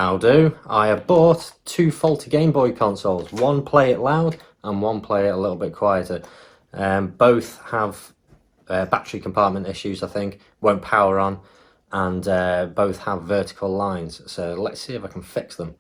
How do? I have bought two faulty Game Boy consoles. One play it loud and one play it a little bit quieter. Both have battery compartment issues, I think. Won't power on, and both have vertical lines. So let's see if I can fix them.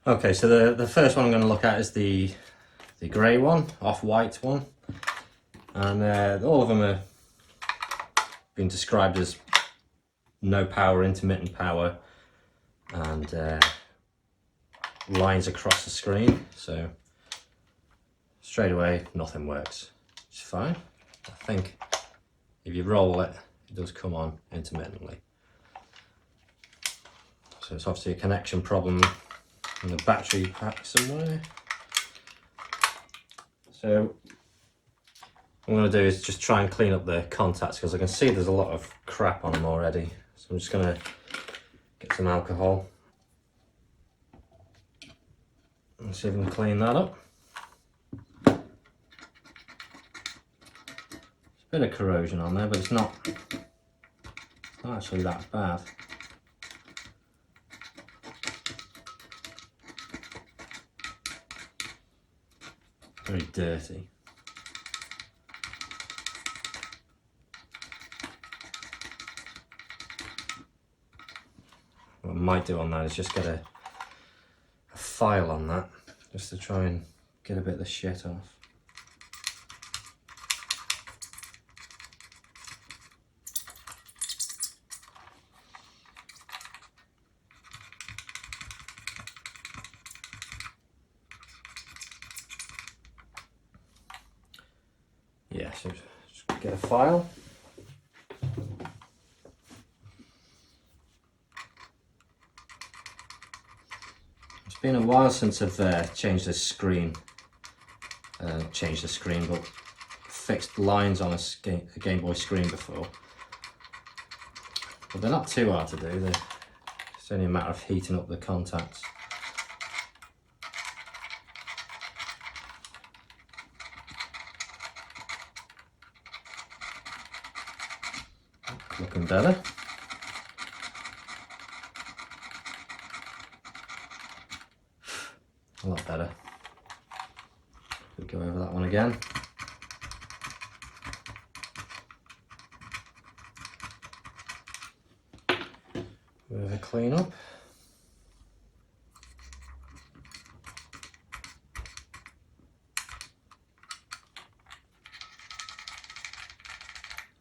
Okay, so the first one I'm going to look at is the grey one, off-white one. And all of them are being described as no power, intermittent power, and lines across the screen. So straight away, nothing works. It's fine. I think if you roll it, it does come on intermittently. So it's obviously a connection problem in the battery pack somewhere. So what I'm going to do is just try and clean up the contacts, because I can see there's a lot of crap on them already. So I'm just going to get some alcohol and see if I can clean that up. There's a bit of corrosion on there, but it's not actually that bad. Very dirty. What I might do on that is just get a file on that, just to try and get a bit of the shit off. Yeah, so just get a file. It's been a while since I've changed the screen. Not changed the screen, but fixed lines on a Game Boy screen before. But they're not too hard to do. It's only a matter of heating up the contacts. Looking better. A lot better. We'll go over that one again. Bit of a clean up.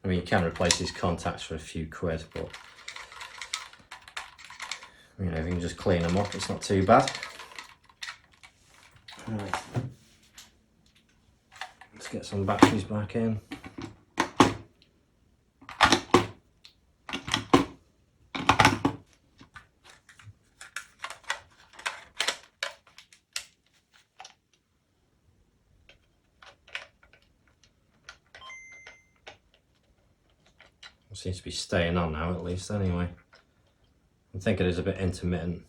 I mean, you can replace these contacts for a few quid, but you know, if you can just clean them up, it's not too bad. Right. Let's get some batteries back in. It seems to be staying on now, at least, anyway. I'm thinking it's a bit intermittent.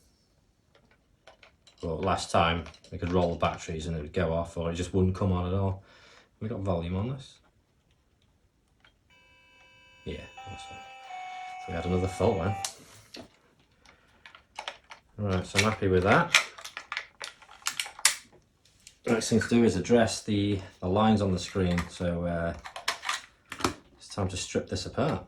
But last time, we could roll the batteries and it would go off, or it just wouldn't come on at all. We got volume on this. Yeah, that's it. So we had another fault then. Right, so I'm happy with that. The next thing to do is address the lines on the screen. So it's time to strip this apart.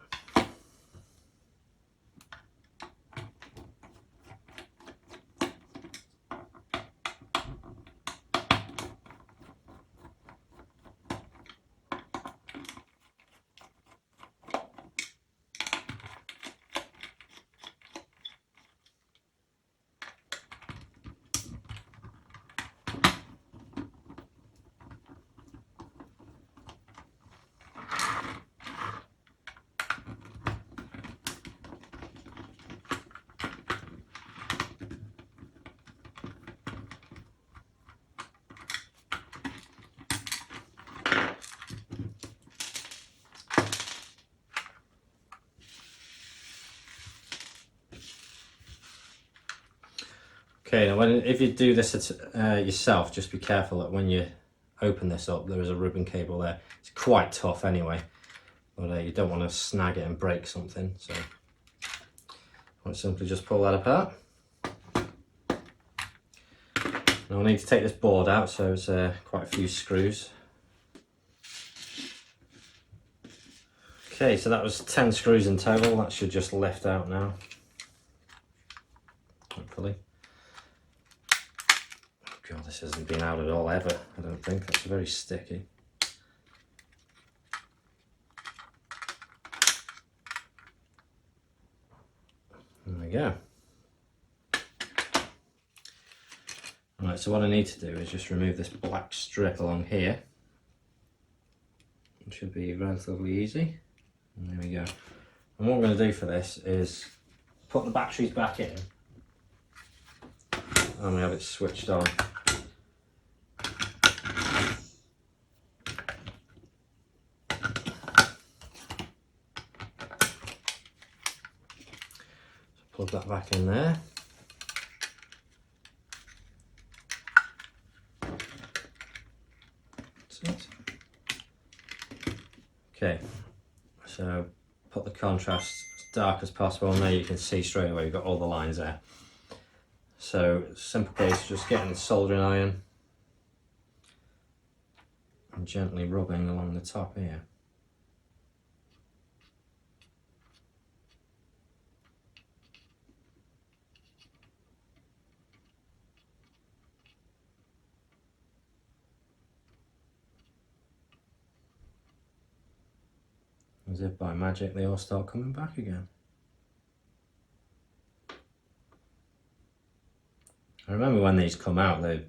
Okay, now if you do this yourself, just be careful that when you open this up, there is a ribbon cable there. It's quite tough anyway, but you don't want to snag it and break something. So I'll simply just pull that apart. Now I need to take this board out, so it's quite a few screws. Okay, so that was 10 screws in total. That should just lift out now, hopefully. Oh God, this hasn't been out at all ever, I don't think. That's very sticky. There we go. Right, so what I need to do is just remove this black strip along here. It should be relatively easy. And there we go. And what I'm going to do for this is put the batteries back in and we have it switched on. So plug that back in there. Okay, so put the contrast as dark as possible, and there you can see straight away you've got all the lines there. So simple case, just getting the soldering iron and gently rubbing along the top here. As if by magic they all start coming back again. I remember when these come out, they're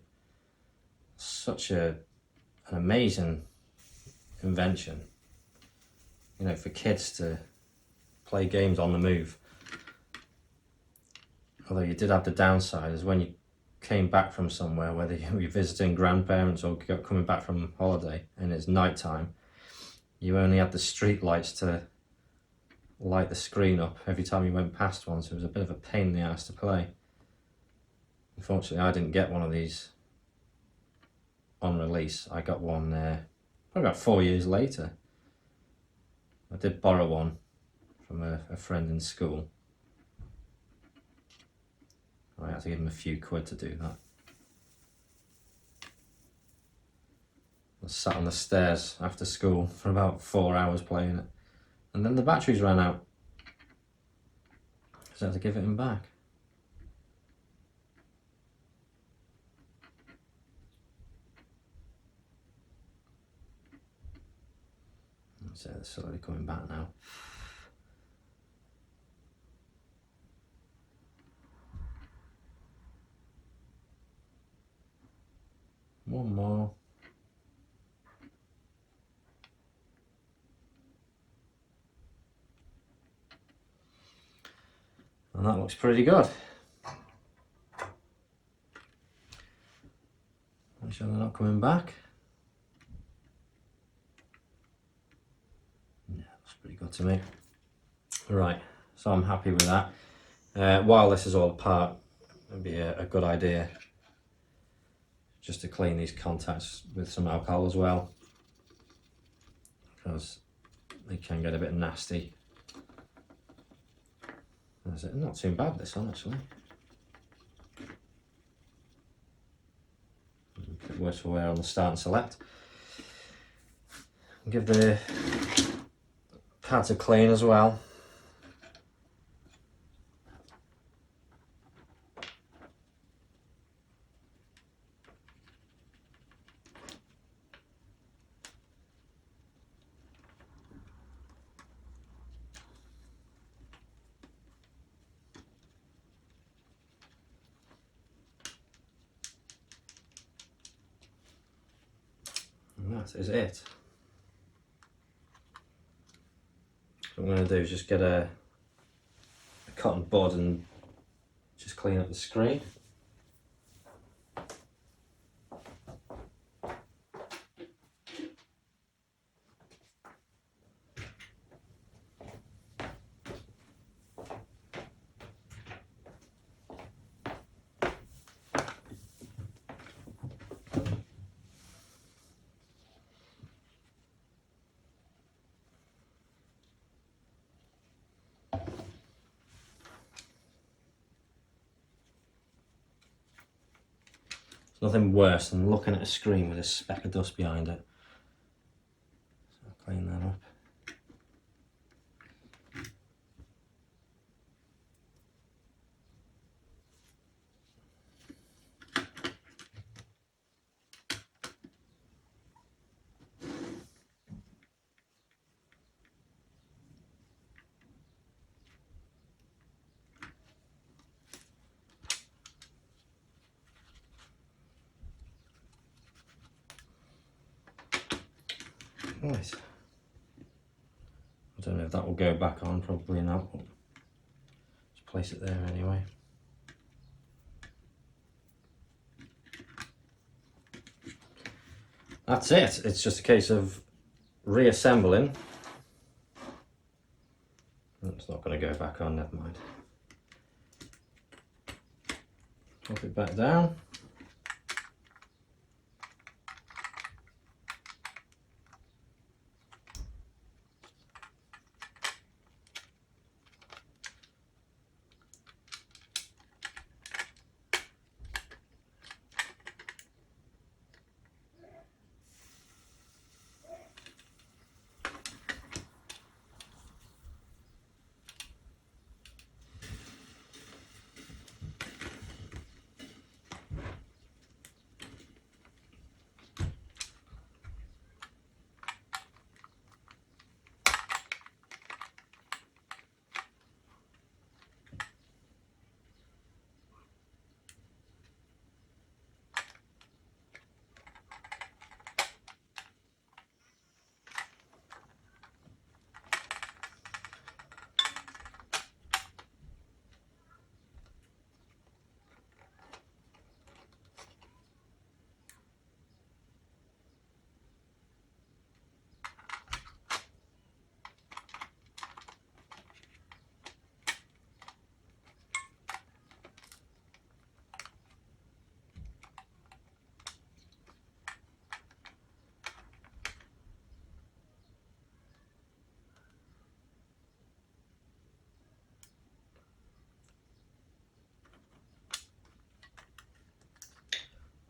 such an amazing invention, you know, for kids to play games on the move. Although you did have the downside, is when you came back from somewhere, whether you were visiting grandparents or coming back from holiday and it's night time, you only had the street lights to light the screen up every time you went past one, so it was a bit of a pain in the ass to play. Unfortunately, I didn't get one of these on release. I got one probably about 4 years later. I did borrow one from a friend in school. I had to give him a few quid to do that. I sat on the stairs after school for about 4 hours playing it. And then the batteries ran out. So I had to give it him back. So it's slowly coming back now. One more. And that looks pretty good. Make sure they're not coming back. Yeah, looks pretty good to me. Right, so I'm happy with that. While this is all apart, it'd be a good idea just to clean these contacts with some alcohol as well, because they can get a bit nasty. That's it. Not too bad, this one, actually. A bit worse for wear on the start and select. Give the pads a clean as well. And that is it. What I'm going to do is just get a cotton bud and just clean up the screen. There's nothing worse than looking at a screen with a speck of dust behind it. So I'll clean that up. Right. I don't know if that will go back on, probably not. But just place it there anyway. That's it. It's just a case of reassembling. It's not going to go back on, never mind. Pop it back down.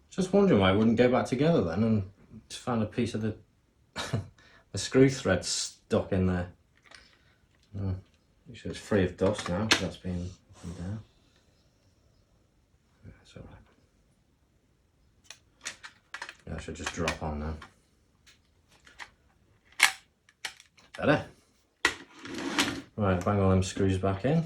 Just wondering why it wouldn't go back together then, and just found a piece of the the screw thread stuck in there. Oh, make sure it's free of dust now, because that's been up and down. That's alright. Yeah, I should just drop on now. Better. Right, bang all them screws back in.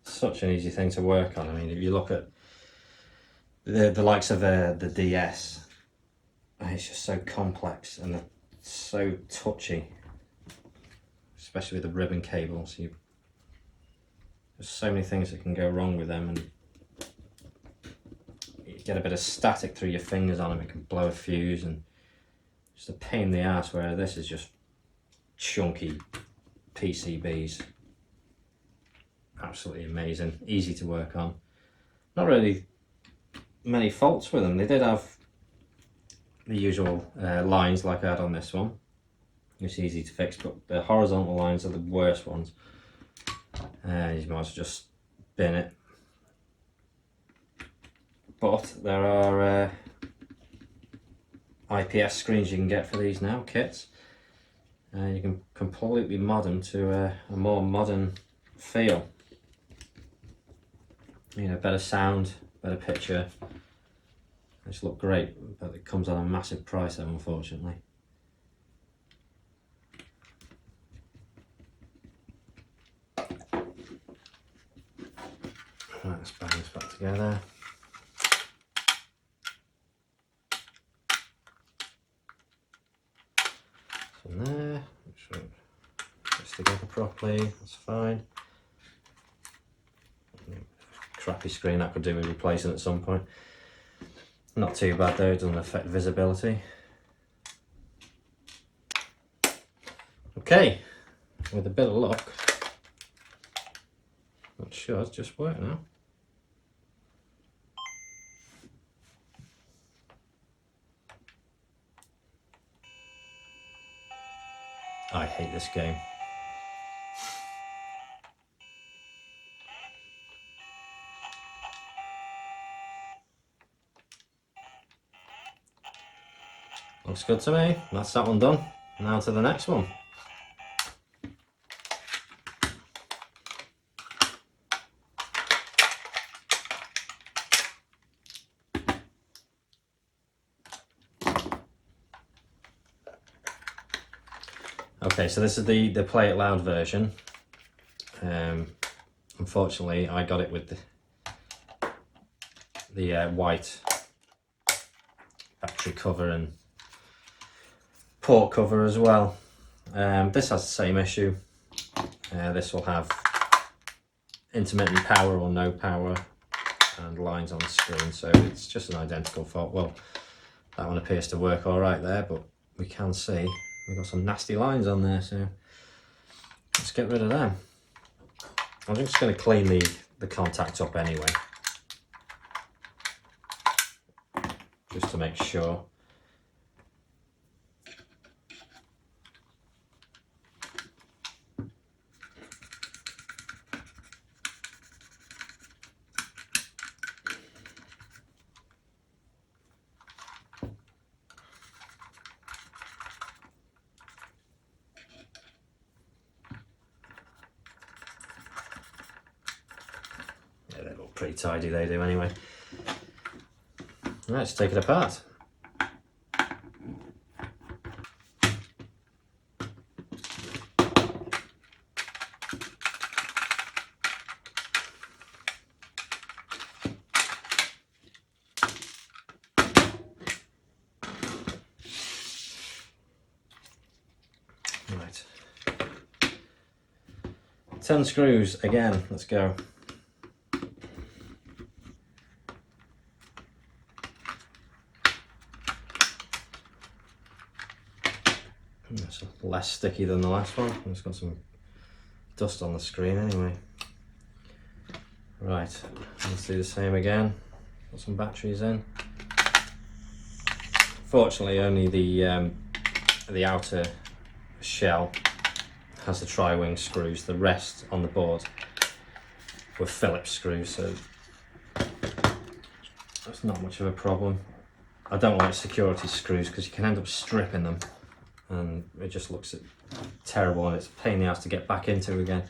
Such an easy thing to work on. I mean, if you look at the likes of the DS, it's just so complex and so touchy, especially with the ribbon cables. There's so many things that can go wrong with them, and you get a bit of static through your fingers on them, it can blow a fuse, and just a pain in the ass, where this is just chunky PCBs. Absolutely amazing, easy to work on. Not really many faults with them. They did have the usual lines like I had on this one. It's easy to fix, but the horizontal lines are the worst ones. You might as well just bin it. But there are IPS screens you can get for these now, kits. You can completely mod them to a more modern feel. You know, better sound, better picture. They just look great, but it comes at a massive price though, unfortunately. Right, let's bang this back together. From there, make sure it fits together properly, that's fine. Crappy screen, that could do with replacing at some point. Not too bad though, it doesn't affect visibility. Okay, with a bit of luck, that should just work now. I hate this game. Looks good to me. That's that one done. Now to the next one. Okay, so this is the Play It Loud version. Unfortunately, I got it with the white battery cover and port cover as well. This has the same issue. This will have intermittent power or no power and lines on the screen, so it's just an identical fault. Well, that one appears to work all right there, but we can see we've got some nasty lines on there, so let's get rid of them. I'm just going to clean the contact up anyway, just to make sure. Yeah, they look pretty tidy, they do anyway. Right, let's take it apart. Right. 10 screws again, let's go. It's less sticky than the last one. It's got some dust on the screen anyway. Right, let's do the same again. Put some batteries in. Fortunately, only the outer shell has the tri-wing screws. The rest on the board were Phillips screws, so that's not much of a problem. I don't like security screws because you can end up stripping them and it just looks terrible and it's a pain in the ass to get back into again.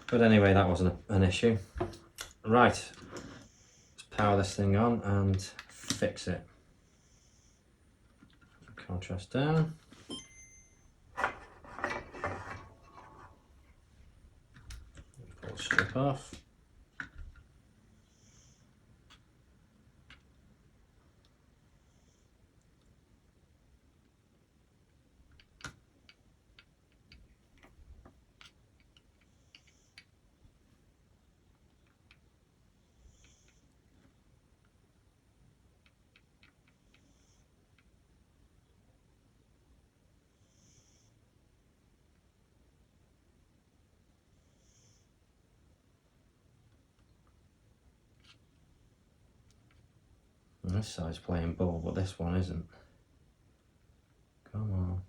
But anyway, that wasn't an issue. Right, let's power this thing on and fix it. Contrast down. Pull the strip off. And this side's playing ball, but this one isn't. Come on.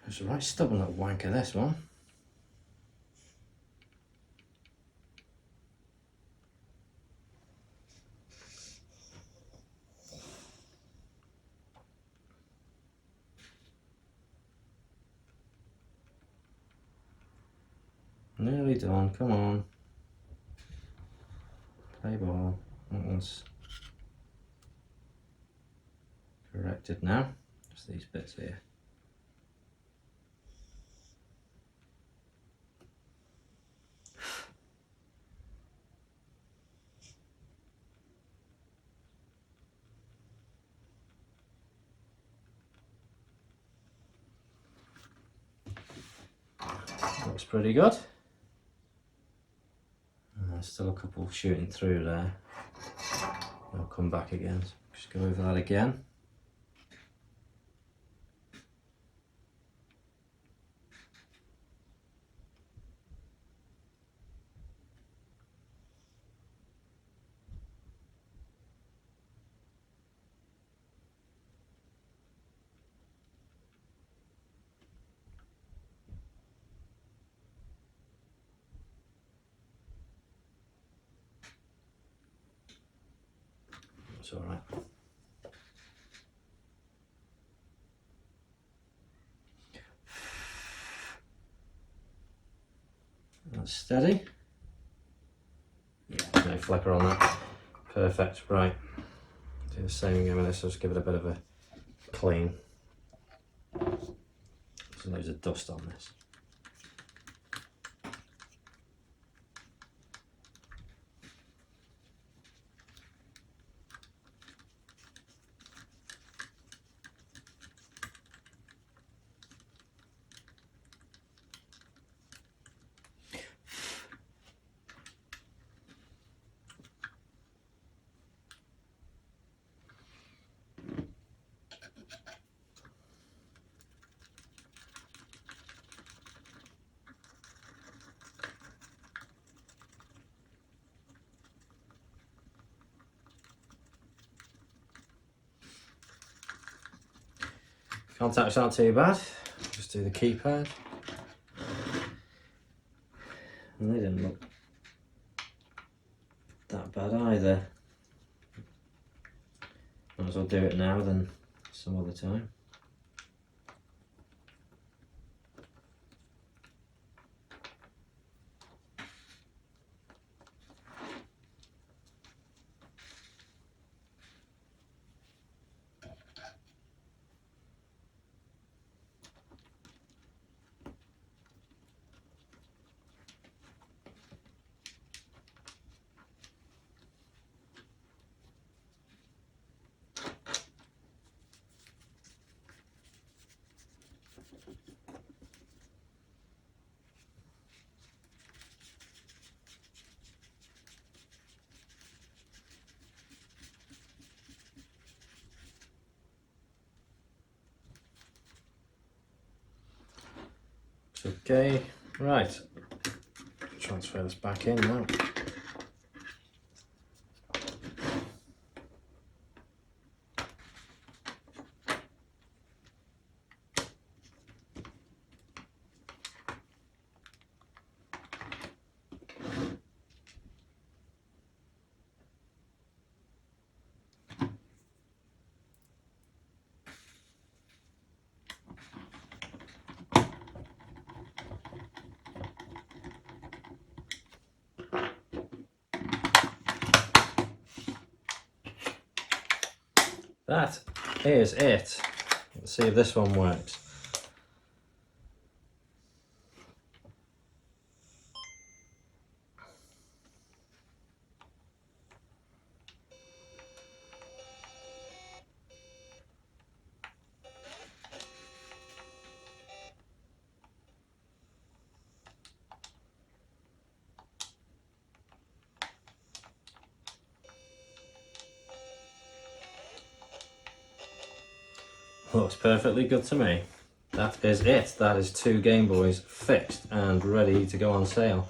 It's a right stubborn little wanker, this one. Nearly done, come on. Play ball. That one's corrected now. Just these bits here. Looks pretty good. Still a couple shooting through there. I'll come back again. Just go over that again. It's all right. That's steady. Yeah, no flicker on that. Perfect, right. Do the same again with this, I'll just give it a bit of a clean. There's loads of dust on this. Contacts aren't too bad. Just do the keypad. And they didn't look that bad either. Might as well do it now than some other time. Okay, right. Transfer this back in now. That is it. Let's see if this one works. Looks perfectly good to me. That is it. That is 2 Game Boys fixed and ready to go on sale.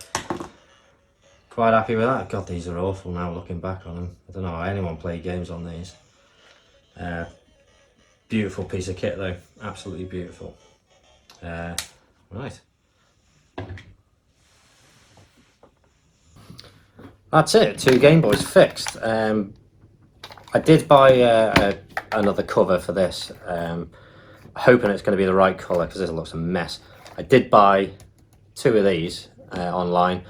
Quite happy with that. God, these are awful now looking back on them. I don't know how anyone played games on these. Beautiful piece of kit though. Absolutely beautiful. Right. That's it. 2 Game Boys fixed. I did buy another cover for this, hoping it's going to be the right colour because this looks a mess. I did buy 2 of these, online,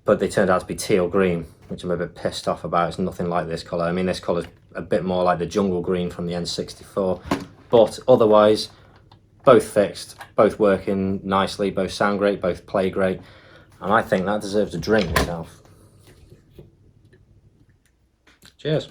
but they turned out to be teal green, which I'm a bit pissed off about. It's nothing like this colour. I mean, this colour's a bit more like the jungle green from the N64, but otherwise, both fixed, both working nicely, both sound great, both play great, and I think that deserves a drink myself. Cheers.